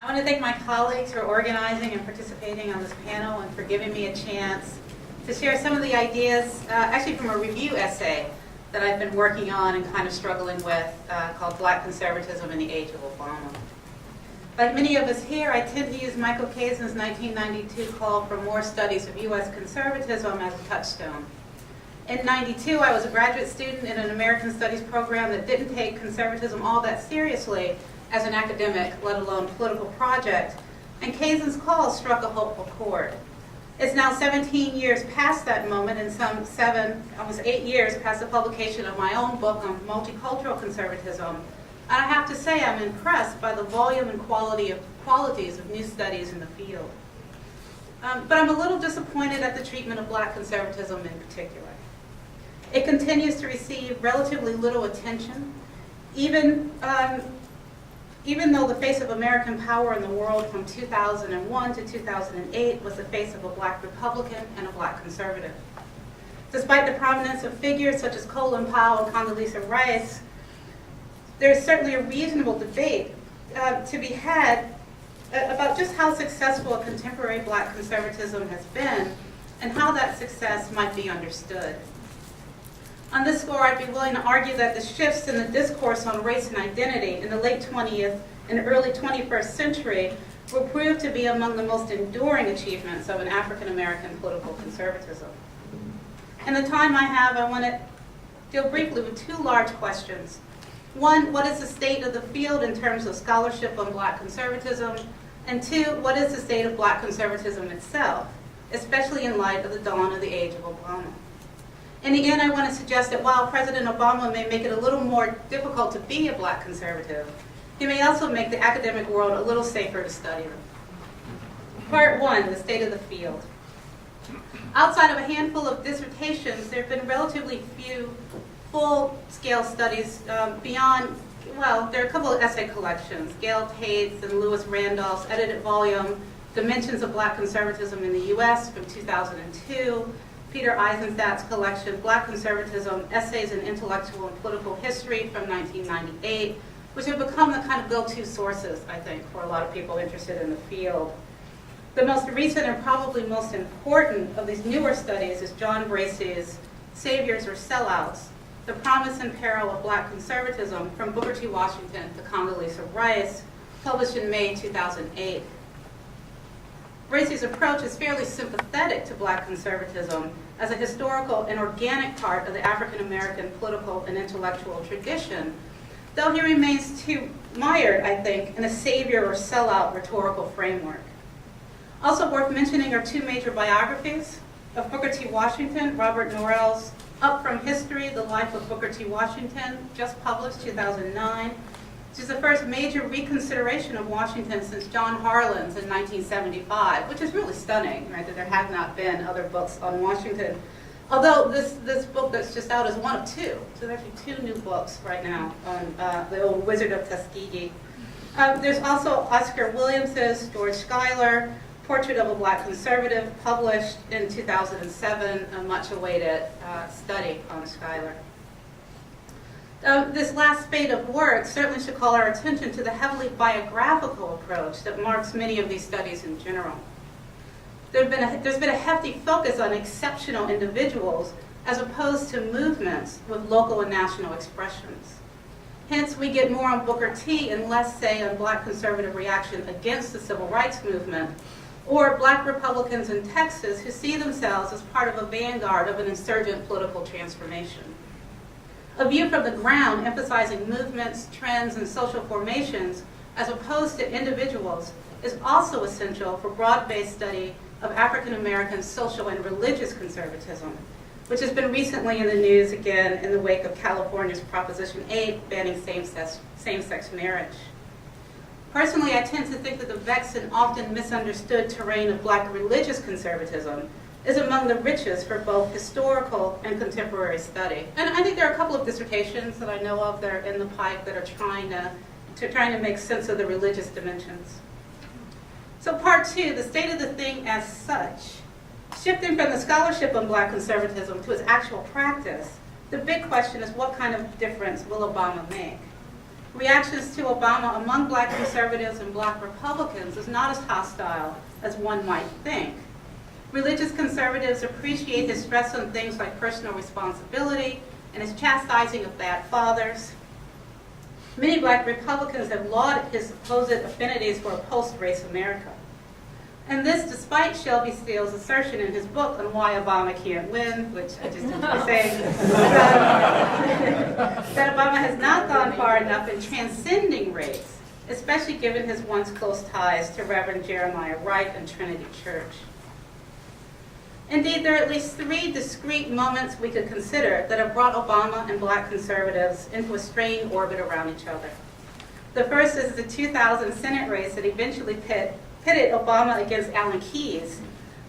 I want to thank my colleagues for organizing and participating on this panel and for giving me a chance to share some of the ideas, actually from a review essay that I've been working on and kind of struggling with, called Black Conservatism in the Age of Obama. Like many of us here, I tend to use Michael Kazin's 1992 call for more studies of U.S. conservatism as a touchstone. In '92, I was a graduate student in an American Studies program that didn't take conservatism all that seriously as an academic, let alone political project, and Kazin's call struck a hopeful chord. It's now 17 years past that moment and almost 8 years past the publication of my own book on multicultural conservatism. And I have to say I'm impressed by the volume and qualities of new studies in the field. But I'm a little disappointed at the treatment of Black conservatism in particular. It continues to receive relatively little attention, even though the face of American power in the world from 2001 to 2008 was the face of a Black Republican and a Black conservative. Despite the prominence of figures such as Colin Powell and Condoleezza Rice, there's certainly a reasonable debate to be had about just how successful contemporary Black conservatism has been and how that success might be understood. On this score, I'd be willing to argue that the shifts in the discourse on race and identity in the late 20th and early 21st century will prove to be among the most enduring achievements of an African American political conservatism. In the time I have, I want to deal briefly with two large questions. One, what is the state of the field in terms of scholarship on Black conservatism? And two, what is the state of Black conservatism itself, especially in light of the dawn of the age of Obama? In the end, I want to suggest that while President Obama may make it a little more difficult to be a Black conservative, he may also make the academic world a little safer to study them. Part one, the state of the field. Outside of a handful of dissertations, there have been relatively few full-scale studies beyond, well, there are a couple of essay collections, Gail Tate's and Lewis Randolph's edited volume, Dimensions of Black Conservatism in the U.S. from 2002, Peter Eisenstadt's collection, Black Conservatism, Essays in Intellectual and Political History from 1998, which have become the kind of go-to sources, I think, for a lot of people interested in the field. The most recent and probably most important of these newer studies is John Bracey's Saviors or Sellouts, The Promise and Peril of Black Conservatism from Booker T. Washington to Condoleezza Rice, published in May 2008. Bracey's approach is fairly sympathetic to Black conservatism as a historical and organic part of the African American political and intellectual tradition, though he remains too mired, I think, in a savior or sellout rhetorical framework. Also worth mentioning are two major biographies of Booker T. Washington, Robert Norell's Up From History, The Life of Booker T. Washington, just published 2009, which is the first major reconsideration of Washington since John Harlan's in 1975, which is really stunning, right, that there have not been other books on Washington. Although this book that's just out is one of two. So there's actually two new books right now on the old Wizard of Tuskegee. There's also Oscar Williams's George Schuyler, Portrait of a Black Conservative, published in 2007, a much awaited study on Schuyler. This last spate of work certainly should call our attention to the heavily biographical approach that marks many of these studies in general. There's been a hefty focus on exceptional individuals as opposed to movements with local and national expressions. Hence, we get more on Booker T and less, say, on Black conservative reaction against the civil rights movement, or Black Republicans in Texas who see themselves as part of a vanguard of an insurgent political transformation. A view from the ground emphasizing movements, trends, and social formations as opposed to individuals is also essential for broad-based study of African American social and religious conservatism, which has been recently in the news again in the wake of California's Proposition 8 banning same-sex marriage. Personally, I tend to think that the vexed and often misunderstood terrain of Black religious conservatism is among the richest for both historical and contemporary study. And I think there are a couple of dissertations that I know of that are in the pipe that are trying to make sense of the religious dimensions. So part two, the state of the thing as such. Shifting from the scholarship on Black conservatism to its actual practice, the big question is what kind of difference will Obama make? reactions to Obama among black conservatives and black Republicans is not as hostile as one might think. Religious conservatives appreciate his stress on things like personal responsibility and his chastising of bad fathers. Many black Republicans have lauded his supposed affinities for a post-race America. And this despite Shelby Steele's assertion in his book on why Obama can't win, which I just didn't say, that Obama has not gone far enough in transcending race, especially given his once close ties to Reverend Jeremiah Wright and Trinity Church. Indeed, there are at least three discrete moments we could consider that have brought Obama and black conservatives into a strained orbit around each other. The first is the 2000 Senate race that eventually pitted Obama against Alan Keyes,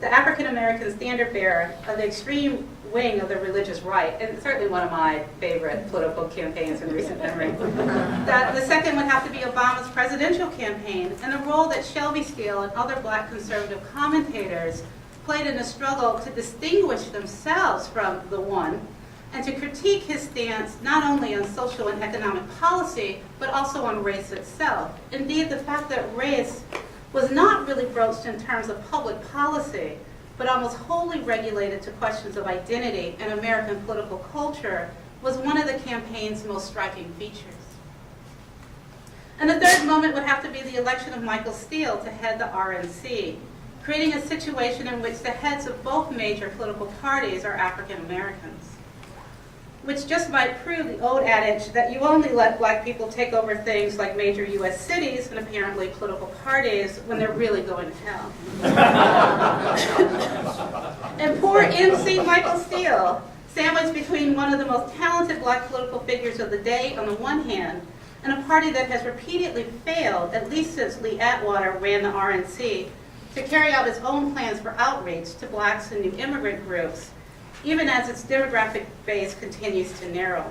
the African-American standard bearer of the extreme wing of the religious right, and certainly one of my favorite political campaigns in recent memory. The second would have to be Obama's presidential campaign and the role that Shelby Steele and other black conservative commentators played in a struggle to distinguish themselves from the one and to critique his stance not only on social and economic policy, but also on race itself. Indeed, the fact that race was not really broached in terms of public policy, but almost wholly regulated to questions of identity and American political culture was one of the campaign's most striking features. And the third moment would have to be the election of Michael Steele to head the RNC, creating a situation in which the heads of both major political parties are African Americans, which just might prove the old adage that you only let black people take over things like major U.S. cities and apparently political parties when they're really going to hell. And poor MC Michael Steele, sandwiched between one of the most talented black political figures of the day on the one hand, and a party that has repeatedly failed, at least since Lee Atwater ran the RNC, to carry out its own plans for outreach to blacks and new immigrant groups, even as its demographic base continues to narrow.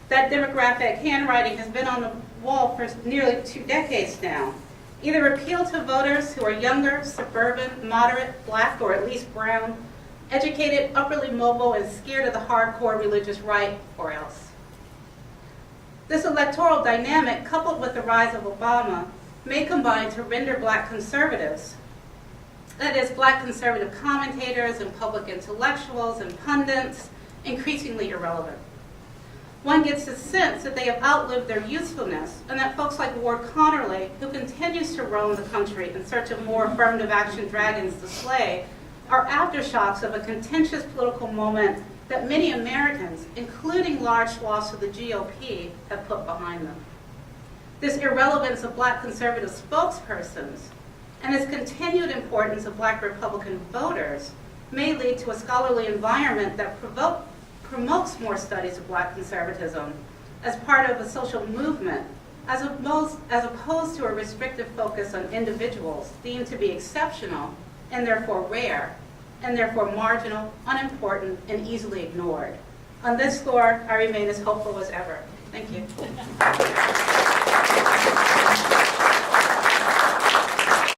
That demographic handwriting has been on the wall for nearly 2 decades now. Either appeal to voters who are younger, suburban, moderate, black, or at least brown, educated, upperly mobile, and scared of the hardcore religious right, or else. This electoral dynamic, coupled with the rise of Obama, may combine to render black conservatives, that is, black conservative commentators and public intellectuals and pundits, increasingly irrelevant. One gets the sense that they have outlived their usefulness and that folks like Ward Connerly, who continues to roam the country in search of more affirmative action dragons to slay, are aftershocks of a contentious political moment that many Americans, including large swaths of the GOP, have put behind them. This irrelevance of black conservative spokespersons and its continued importance of black Republican voters may lead to a scholarly environment that promotes more studies of black conservatism as part of a social movement, as opposed to a restrictive focus on individuals deemed to be exceptional and therefore rare, and therefore marginal, unimportant, and easily ignored. On this score, I remain as hopeful as ever. Thank you.